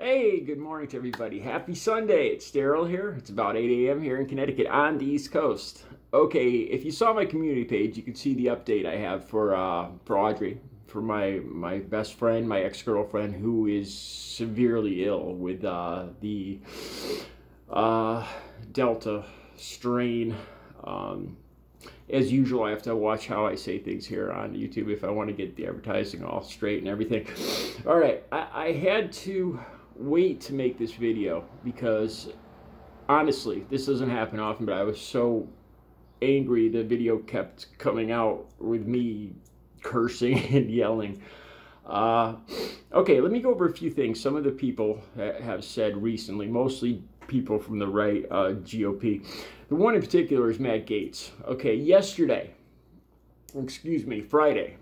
Hey, good morning to everybody. Happy Sunday. It's Daryl here. It's about 8 a.m. here in Connecticut on the East Coast. Okay, if you saw my community page, you can see the update I have for Audrey, for my best friend, my ex-girlfriend, who is severely ill with the Delta strain. As usual, I have to watch how I say things here on YouTube if I want to get the advertising all straight and everything. All right, I had to wait to make this video because honestly, this doesn't happen often, but I was so angry the video kept coming out with me cursing and yelling. Okay, let me go over a few things some of the people have said recently, mostly people from the right, GOP. The one in particular is Matt Gaetz. Okay, Friday,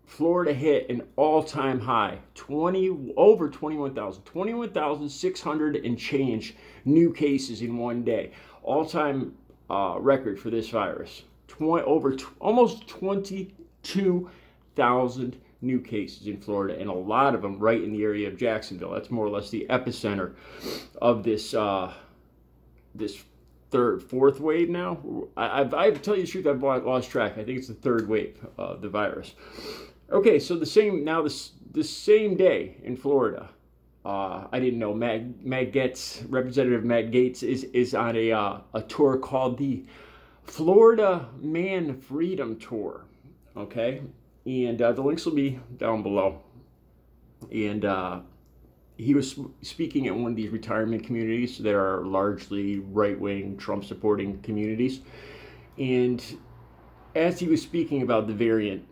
Florida hit an all-time high, over 21,600 and change new cases in one day. All-time record for this virus. Almost 22,000 new cases in Florida, and a lot of them right in the area of Jacksonville. That's more or less the epicenter of this fourth wave now. I tell you the truth, I've lost track. I think it's the third wave of the virus. Okay, so the same day in Florida, I didn't know Matt Gaetz, Representative Matt Gaetz is on a tour called the Florida Man Freedom Tour. Okay, and the links will be down below. And he was speaking at one of these retirement communities that are largely right-wing, Trump-supporting communities. And as he was speaking about the variant,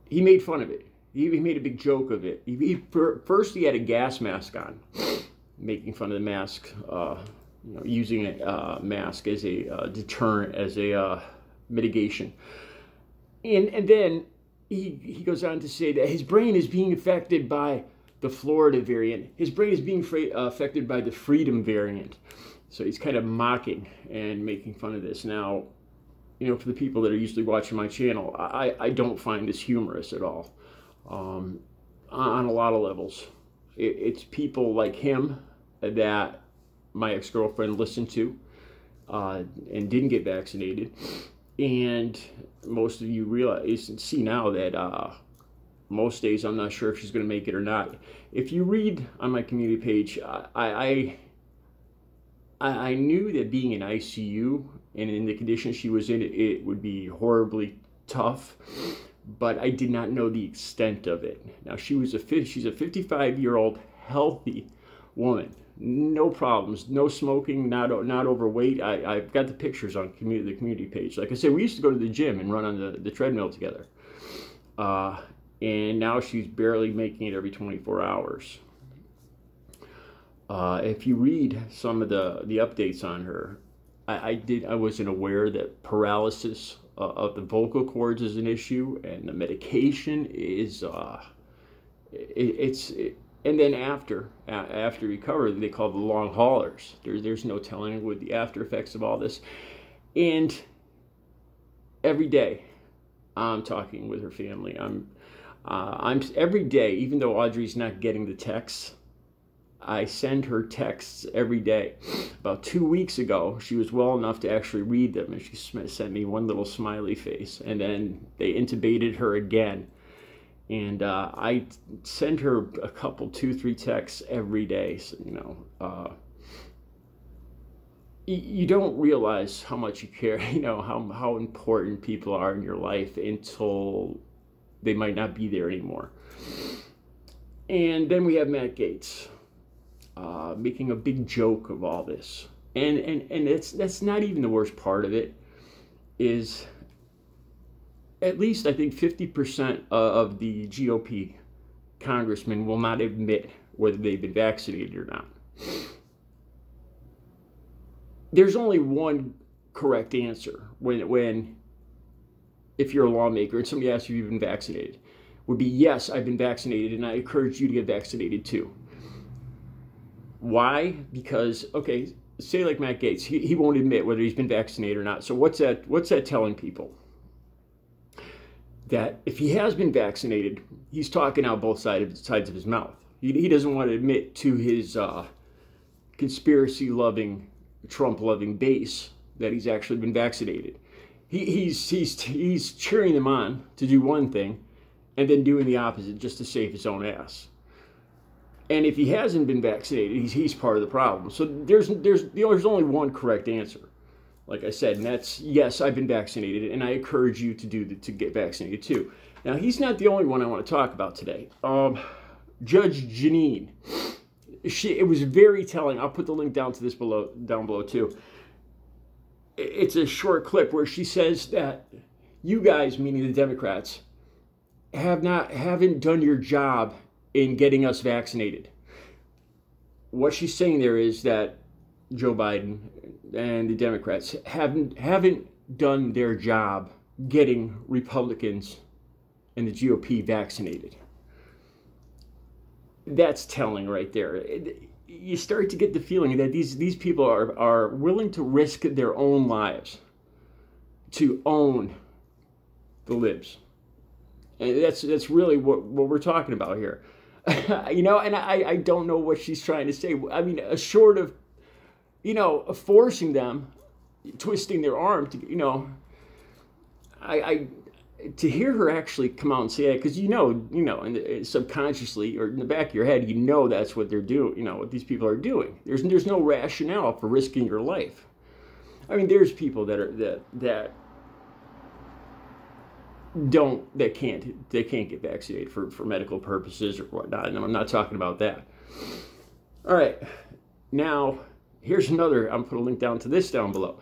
he made fun of it. He made a big joke of it. First, he had a gas mask on, making fun of the mask, using a mask as a deterrent, as a mitigation. And then he goes on to say that his brain is being affected by the Florida variant. His brain is being affected by the Freedom variant. So he's kind of mocking and making fun of this. Now, for the people that are usually watching my channel, I don't find this humorous at all. On a lot of levels. It's people like him that my ex-girlfriend listened to and didn't get vaccinated. And most of you realize and see now that most days I'm not sure if she's going to make it or not. If you read on my community page, I knew that being in ICU and in the condition she was in, it would be horribly tough, but I did not know the extent of it. Now she's a 55-year-old healthy woman. No problems, no smoking, not overweight. I've got the pictures on the community page. Like I said, we used to go to the gym and run on the treadmill together. And now she's barely making it every 24 hours. If you read some of the updates on her, I wasn't aware that paralysis of the vocal cords is an issue, and the medication is and then after recovery, they call the long haulers. There's no telling what the after effects of all this. And every day, I'm talking with her family. I'm every day, even though Audrey's not getting the texts, I send her texts every day. About 2 weeks ago, she was well enough to actually read them, and she sent me one little smiley face. And then they intubated her again. And I send her a couple, 2-3 texts every day. So, you don't realize how much you care, how important people are in your life until they might not be there anymore. And then we have Matt Gaetz making a big joke of all this. And that's not even the worst part of it, is at least I think 50% of the GOP congressmen will not admit whether they've been vaccinated or not. There's only one correct answer if you're a lawmaker and somebody asks you if you've been vaccinated, would be yes, I've been vaccinated, and I encourage you to get vaccinated too. Why? Because, okay, say like Matt Gaetz, he won't admit whether he's been vaccinated or not. So what's that telling people? That if he has been vaccinated, he's talking out both sides of his mouth. He doesn't want to admit to his conspiracy-loving, Trump-loving base that he's actually been vaccinated. He's cheering them on to do one thing and then doing the opposite just to save his own ass. And if he hasn't been vaccinated, he's part of the problem. So there's only one correct answer, like I said, and that's yes, I've been vaccinated, and I encourage you to get vaccinated too. Now, he's not the only one I want to talk about today. Judge Jeanine, it was very telling. I'll put the link down below too. It's a short clip where she says that you guys, meaning the Democrats, haven't done your job in getting us vaccinated. What she's saying there is that Joe Biden and the Democrats haven't done their job getting Republicans and the GOP vaccinated. That's telling right there. You start to get the feeling that these people are willing to risk their own lives to own the libs. And that's really what we're talking about here. And I don't know what she's trying to say. I mean, short of, forcing them, twisting their arm to, to hear her actually come out and say that, because and subconsciously or in the back of your head, that's what they're doing, what these people are doing. There's no rationale for risking your life. I mean, there's people that can't get vaccinated for medical purposes or whatnot, and I'm not talking about that. All right, now here's another. I'm putting a link down to this down below.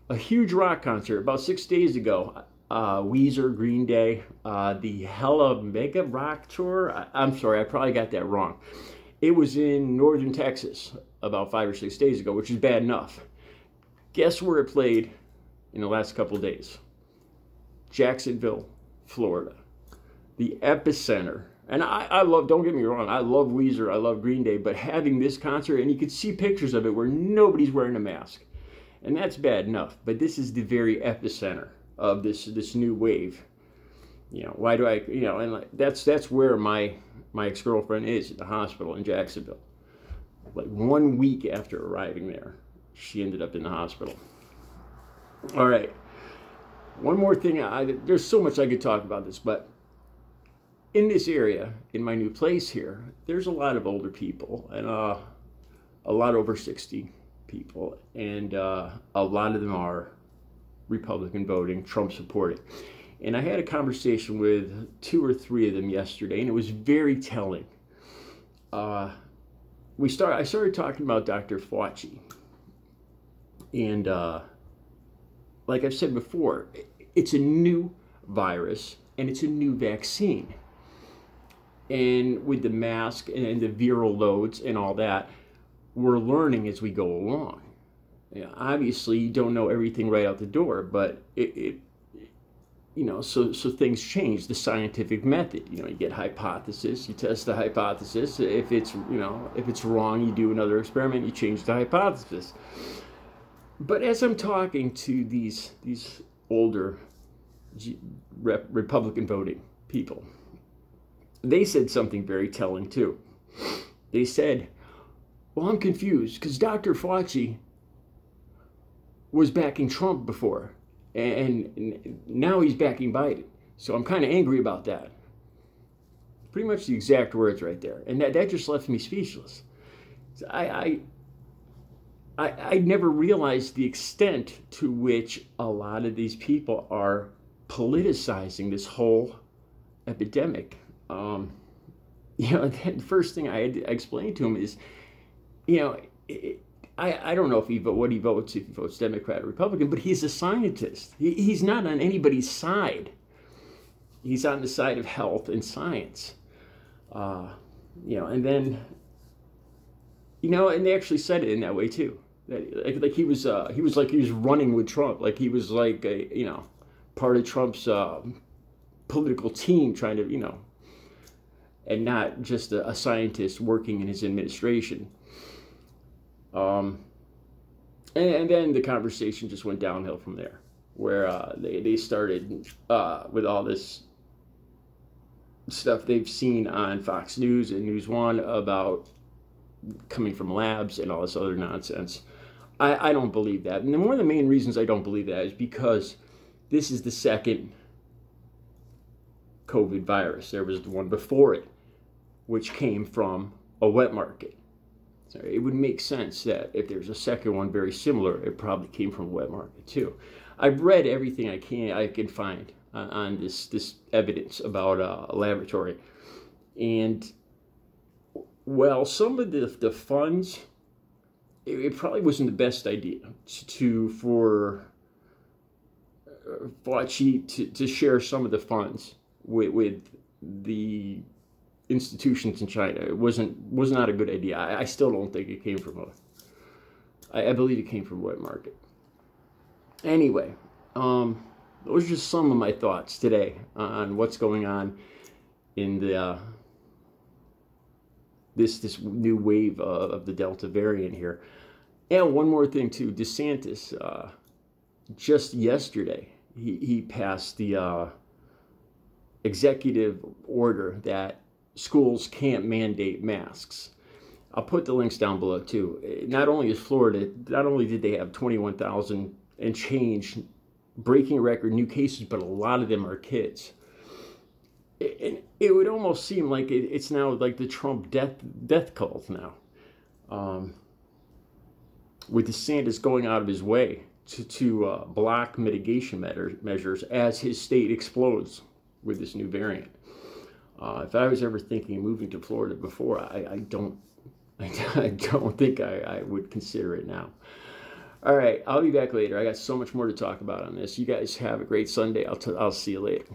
A huge rock concert about 6 days ago. Weezer, Green Day, the Hella Mega Rock Tour. I'm sorry, I probably got that wrong. It was in northern Texas about 5 or 6 days ago, which is bad enough. Guess where it played in the last couple of days? Jacksonville, Florida, the epicenter. And I love, don't get me wrong, I love Weezer, I love Green Day, but having this concert, and you could see pictures of it where nobody's wearing a mask, and that's bad enough, but this is the very epicenter of this new wave. Why do I, and that's where my ex-girlfriend is, at the hospital in Jacksonville. Like 1 week after arriving there, she ended up in the hospital. All right. One more thing, there's so much I could talk about this, but in this area, in my new place here, there's a lot of older people, and a lot over 60 people, and a lot of them are Republican voting, Trump supporting. And I had a conversation with 2 or 3 of them yesterday, and it was very telling. I started talking about Dr. Fauci, and like I've said before, it's a new virus and it's a new vaccine. And with the mask and the viral loads and all that, we're learning as we go along. Obviously, you don't know everything right out the door, but so things change. The scientific method, you get hypothesis, you test the hypothesis. If it's wrong, you do another experiment, you change the hypothesis. But as I'm talking to these older Republican voting people, they said something very telling too. They said, well, I'm confused because Dr. Fauci was backing Trump before, and now he's backing Biden. So I'm kind of angry about that. Pretty much the exact words right there. And that just left me speechless. I never realized the extent to which a lot of these people are politicizing this whole epidemic. The first thing I had to explain to him is, I don't know if he votes Democrat or Republican, but he's a scientist. He's not on anybody's side. He's on the side of health and science. And then, and they actually said it in that way too. That he was running with Trump, like he was like part of Trump's political team, trying to and not just a scientist working in his administration. And then the conversation just went downhill from there, where they started with all this stuff they've seen on Fox News and News One about coming from labs and all this other nonsense. I don't believe that. And one of the main reasons I don't believe that is because this is the second COVID virus. There was the one before it, which came from a wet market. So it would make sense that if there's a second one very similar, it probably came from a wet market too. I've read everything I can find on this evidence about a laboratory, and well, some of the funds, it probably wasn't the best idea for Fauci to share some of the funds with the institutions in China. It was not a good idea. I still don't think it came from I believe it came from a wet market. Anyway, those are just some of my thoughts today on what's going on in the this new wave of the Delta variant here. And one more thing too, DeSantis, just yesterday, he passed the executive order that schools can't mandate masks. I'll put the links down below too. Not only did they have 21,000 and change breaking record new cases, but a lot of them are kids. And it would almost seem like it's now like the Trump death cult now. With DeSantis going out of his way to block mitigation measures as his state explodes with this new variant. If I was ever thinking of moving to Florida before, I don't think I would consider it now. All right, I'll be back later. I got so much more to talk about on this. You guys have a great Sunday. I'll see you later.